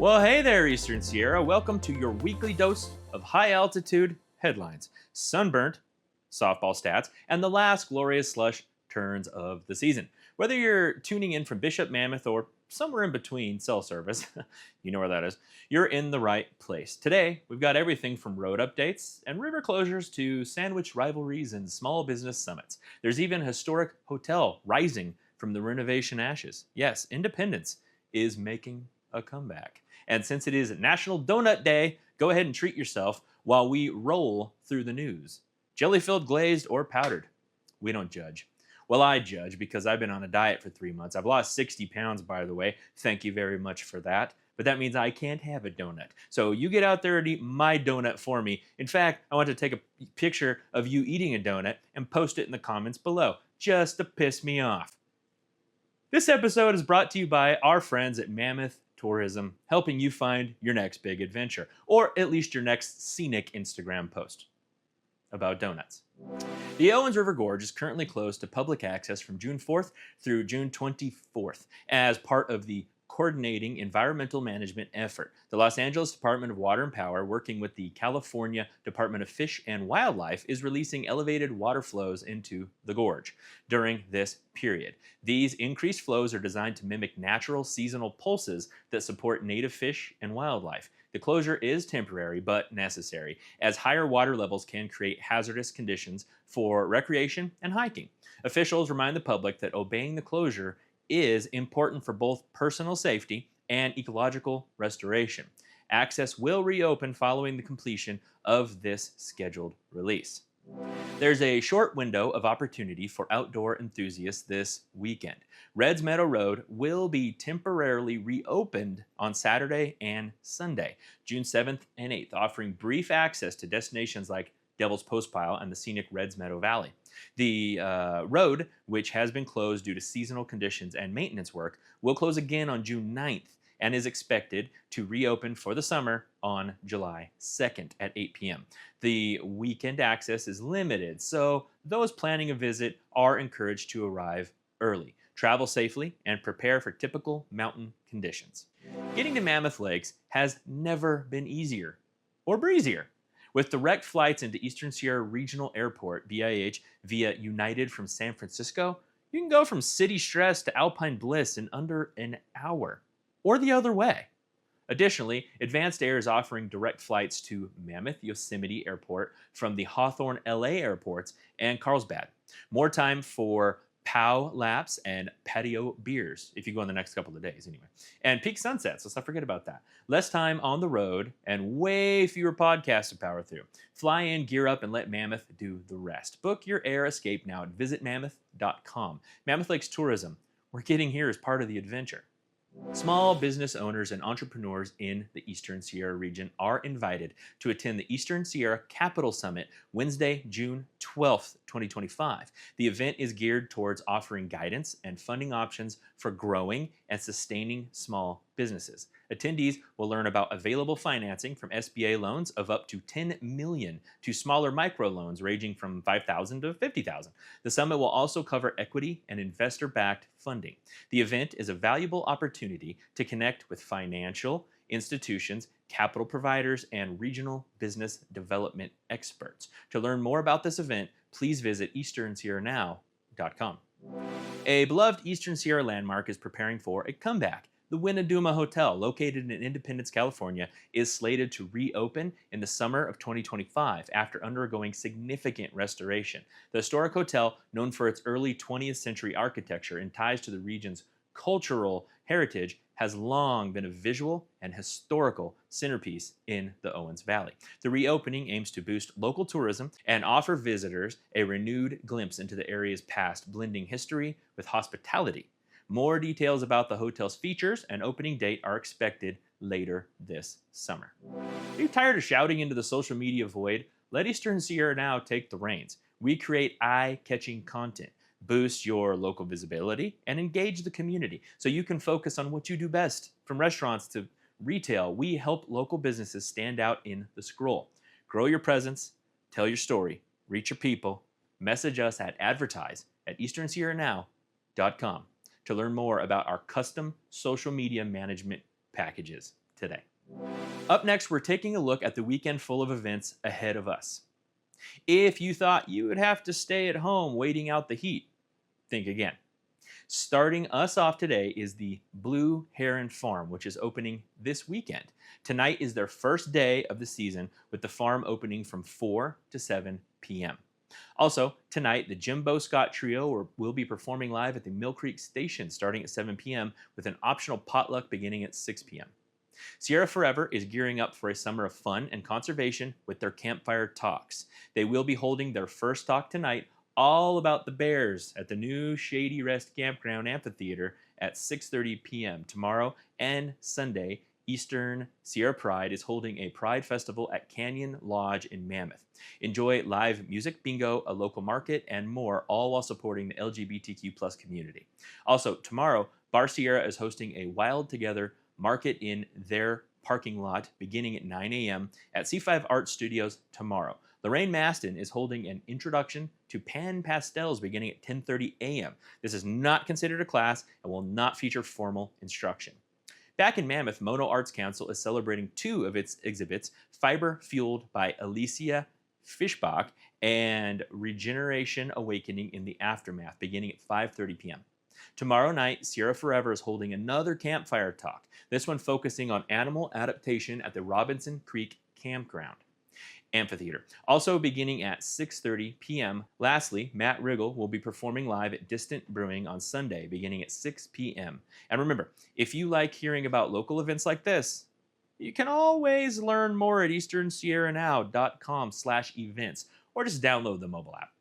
Well, hey there, Eastern Sierra. Welcome to your weekly dose of high altitude headlines, sunburnt softball stats, and the last glorious slush turns of the season. Whether you're tuning in from Bishop, Mammoth, or somewhere in between cell service, you know where that is, you're in the right place. Today, we've got everything from road updates and river closures to sandwich rivalries and small business summits. There's even a historic hotel rising from the renovation ashes. Yes, Independence is making a comeback. And since it is National Donut Day, go ahead and treat yourself while we roll through the news. Jelly-filled, glazed, or powdered. We don't judge. Well, I judge because I've been on a diet for 3 months. I've lost 60 pounds, by the way. Thank you very much for that. But that means I can't have a donut. So you get out there and eat my donut for me. In fact, I want to take a picture of you eating a donut and post it in the comments below, just to piss me off. This episode is brought to you by our friends at Mammoth Tourism, helping you find your next big adventure, or at least your next scenic Instagram post about donuts. The Owens River Gorge is currently closed to public access from June 4th through June 24th as part of the coordinating environmental management effort. The Los Angeles Department of Water and Power, working with the California Department of Fish and Wildlife, is releasing elevated water flows into the gorge during this period. These increased flows are designed to mimic natural seasonal pulses that support native fish and wildlife. The closure is temporary but necessary, as higher water levels can create hazardous conditions for recreation and hiking. Officials remind the public that obeying the closure is important for both personal safety and ecological restoration. Access will reopen following the completion of this scheduled release. There's a short window of opportunity for outdoor enthusiasts this weekend. Reds Meadow Road will be temporarily reopened on Saturday and Sunday, June 7th and 8th, offering brief access to destinations like Devil's Postpile and the scenic Reds Meadow Valley. The road, which has been closed due to seasonal conditions and maintenance work, will close again on June 9th and is expected to reopen for the summer on July 2nd at 8 p.m. The weekend access is limited, so those planning a visit are encouraged to arrive early. Travel safely and prepare for typical mountain conditions. Getting to Mammoth Lakes has never been easier or breezier. With direct flights into Eastern Sierra Regional Airport, BIH, via United from San Francisco, you can go from city stress to alpine bliss in under an hour, or the other way. Additionally, Advanced Air is offering direct flights to Mammoth Yosemite Airport from the Hawthorne LA airports and Carlsbad. More time for POW laps and patio beers, if you go in the next couple of days anyway. And peak sunsets, let's not forget about that. Less time on the road and way fewer podcasts to power through. Fly in, gear up, and let Mammoth do the rest. Book your air escape now at visitmammoth.com. Mammoth Lakes Tourism, we're getting here as part of the adventure. Small business owners and entrepreneurs in the Eastern Sierra region are invited to attend the Eastern Sierra Capital Summit Wednesday, June 12th, 2025. The event is geared towards offering guidance and funding options for growing and sustaining small businesses. Attendees will learn about available financing from SBA loans of up to $10 million to smaller microloans ranging from $5,000 to $50,000. The summit will also cover equity and investor-backed funding. The event is a valuable opportunity to connect with financial institutions, capital providers, and regional business development experts. To learn more about this event, please visit easternsierranow.com. A beloved Eastern Sierra landmark is preparing for a comeback. The Winneduma Hotel, located in Independence, California, is slated to reopen in the summer of 2025 after undergoing significant restoration. The historic hotel, known for its early 20th century architecture and ties to the region's cultural heritage, has long been a visual and historical centerpiece in the Owens Valley. The reopening aims to boost local tourism and offer visitors a renewed glimpse into the area's past, blending history with hospitality. More details about the hotel's features and opening date are expected later this summer. Are you tired of shouting into the social media void? Let Eastern Sierra Now take the reins. We create eye-catching content, boost your local visibility, and engage the community so you can focus on what you do best. From restaurants to retail, we help local businesses stand out in the scroll. Grow your presence, tell your story, reach your people, message us at advertise@easternsierranow.com to learn more about our custom social media management packages today. Up next, we're taking a look at the weekend full of events ahead of us. If you thought you would have to stay at home waiting out the heat, think again. Starting us off today is the Blue Heron Farm, which is opening this weekend. Tonight is their first day of the season, with the farm opening from 4 to 7 p.m. Also, tonight, the Jimbo Scott Trio will be performing live at the Mill Creek Station starting at 7 p.m. with an optional potluck beginning at 6 p.m. Sierra Forever is gearing up for a summer of fun and conservation with their campfire talks. They will be holding their first talk tonight, all about the bears, at the new Shady Rest Campground Amphitheater at 6:30 p.m. Tomorrow and Sunday, Eastern Sierra Pride is holding a Pride Festival at Canyon Lodge in Mammoth. Enjoy live music, bingo, a local market, and more, all while supporting the LGBTQ+ community. Also, tomorrow, Bar Sierra is hosting a Wild Together market in their parking lot beginning at 9 a.m. at C5 Art Studios tomorrow. Lorraine Maston is holding an introduction to pan pastels beginning at 10:30 a.m. This is not considered a class and will not feature formal instruction. Back in Mammoth, Mono Arts Council is celebrating 2 of its exhibits, Fiber Fueled by Alicia Fischbach and Regeneration Awakening in the Aftermath, beginning at 5:30 p.m. Tomorrow night, Sierra Forever is holding another campfire talk, this one focusing on animal adaptation at the Robinson Creek Campground Amphitheater, also beginning at 6:30 p.m. Lastly, Matt Riggle will be performing live at Distant Brewing on Sunday, beginning at 6 p.m. And remember, if you like hearing about local events like this, you can always learn more at easternsierranow.com/events, or just download the mobile app.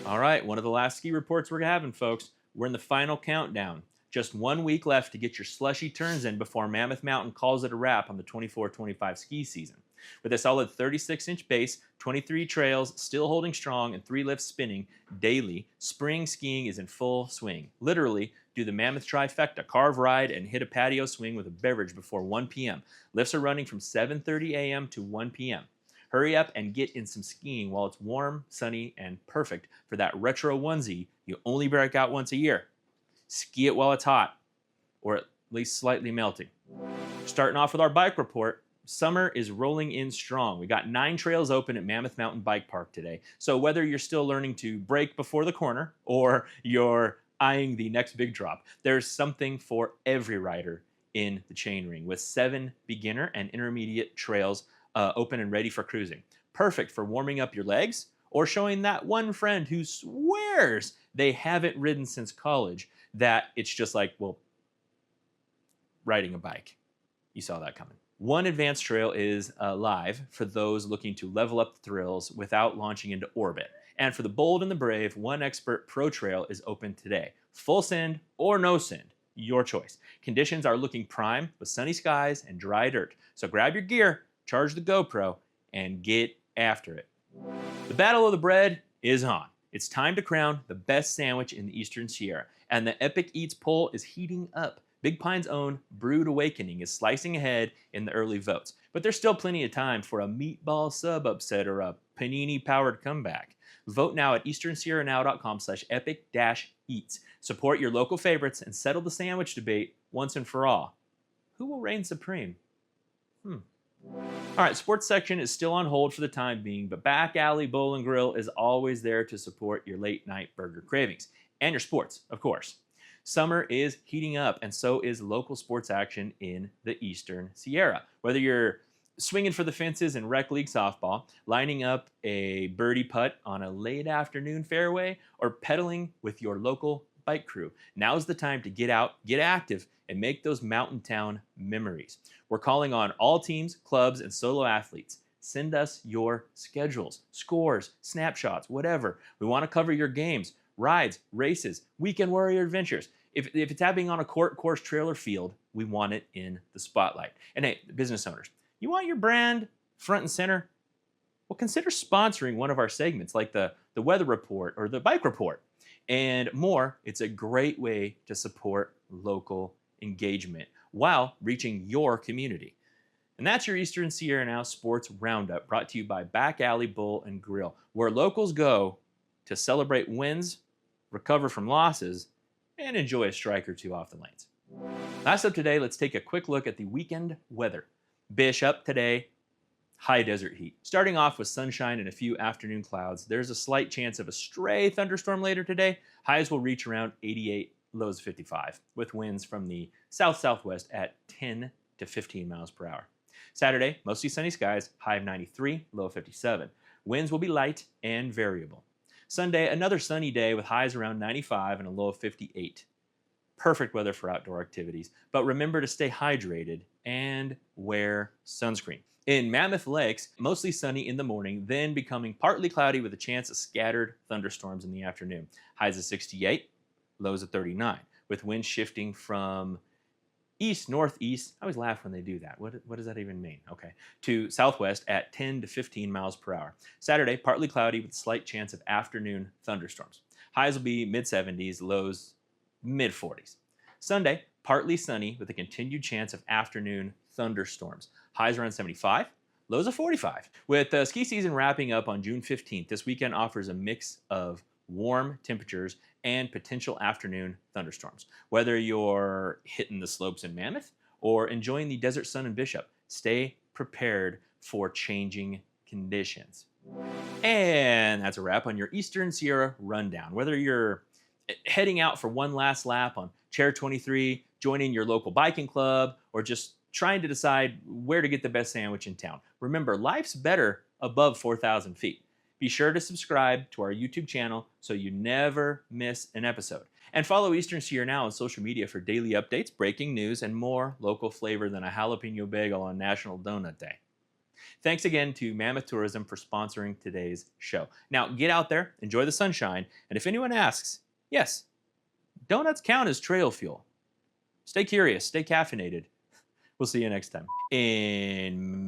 All right, one of the last ski reports we're having, folks. We're in the final countdown. Just 1 week left to get your slushy turns in before Mammoth Mountain calls it a wrap on the 24-25 ski season. With a solid 36-inch base, 23 trails still holding strong, and 3 lifts spinning daily, spring skiing is in full swing. Literally, do the Mammoth trifecta, carve, ride, and hit a patio swing with a beverage before 1 p.m. Lifts are running from 7:30 a.m. to 1 p.m. Hurry up and get in some skiing while it's warm, sunny, and perfect for that retro onesie you only break out once a year. Ski it while it's hot, or at least slightly melting. Starting off with our bike report, summer is rolling in strong. We got 9 trails open at Mammoth Mountain Bike Park today. So whether you're still learning to brake before the corner or you're eyeing the next big drop, there's something for every rider in the chain ring, with 7 beginner and intermediate trails open and ready for cruising. Perfect for warming up your legs or showing that one friend who swears they haven't ridden since college that it's just like, well, riding a bike. You saw that coming. One advanced trail is live for those looking to level up the thrills without launching into orbit. And for the bold and the brave, one expert pro trail is open today. Full send or no send, your choice. Conditions are looking prime with sunny skies and dry dirt. So grab your gear, charge the GoPro, and get after it. The Battle of the Bread is on. It's time to crown the best sandwich in the Eastern Sierra, and the Epic Eats poll is heating up. Big Pine's own Brewed Awakening is slicing ahead in the early votes, but there's still plenty of time for a meatball sub upset or a panini-powered comeback. Vote now at easternsierranow.com/epic-eats. Support your local favorites and settle the sandwich debate once and for all. Who will reign supreme? All right, sports section is still on hold for the time being, but Back Alley Bowl and Grill is always there to support your late night burger cravings and your sports, of course. Summer is heating up, and so is local sports action in the Eastern Sierra. Whether you're swinging for the fences in rec league softball, lining up a birdie putt on a late afternoon fairway, or pedaling with your local bike crew, now's the time to get out, get active, and make those mountain town memories. We're calling on all teams, clubs, and solo athletes. Send us your schedules, scores, snapshots, whatever. We want to cover your games, rides, races, weekend warrior adventures. If it's happening on a course, trail, or field, we want it in the spotlight. And hey, business owners, you want your brand front and center? Well, consider sponsoring one of our segments like the weather report or the bike report and more. It's a great way to support local engagement while reaching your community. And that's your Eastern Sierra Now Sports Roundup, brought to you by Back Alley Bowl and Grill, where locals go to celebrate wins, recover from losses, and enjoy a strike or two off the lanes. Last up today, let's take a quick look at the weekend weather. Bishop today, high desert heat. Starting off with sunshine and a few afternoon clouds, there's a slight chance of a stray thunderstorm later today. Highs will reach around 88, lows 55, with winds from the south-southwest at 10 to 15 miles per hour. Saturday, mostly sunny skies, high of 93, low of 57. Winds will be light and variable. Sunday, another sunny day with highs around 95 and a low of 58. Perfect weather for outdoor activities, but remember to stay hydrated and wear sunscreen. In Mammoth Lakes, mostly sunny in the morning, then becoming partly cloudy with a chance of scattered thunderstorms in the afternoon. Highs of 68, lows of 39, with winds shifting from east-northeast. I always laugh when they do that. What does that even mean? Okay. To southwest at 10 to 15 miles per hour. Saturday, partly cloudy with slight chance of afternoon thunderstorms. Highs will be mid-70s, lows mid-40s. Sunday, partly sunny with a continued chance of afternoon thunderstorms. Highs around 75, lows of 45. With ski season wrapping up on June 15th, this weekend offers a mix of warm temperatures and potential afternoon thunderstorms. Whether you're hitting the slopes in Mammoth or enjoying the desert sun in Bishop, stay prepared for changing conditions. And that's a wrap on your Eastern Sierra Rundown. Whether you're heading out for one last lap on Chair 23, joining your local biking club, or just trying to decide where to get the best sandwich in town, remember, life's better above 4,000 feet. Be sure to subscribe to our YouTube channel so you never miss an episode. And follow Eastern Sierra Now on social media for daily updates, breaking news, and more local flavor than a jalapeno bagel on National Donut Day. Thanks again to Mammoth Tourism for sponsoring today's show. Now, get out there, enjoy the sunshine, and if anyone asks, yes, donuts count as trail fuel. Stay curious, stay caffeinated. We'll see you next time. In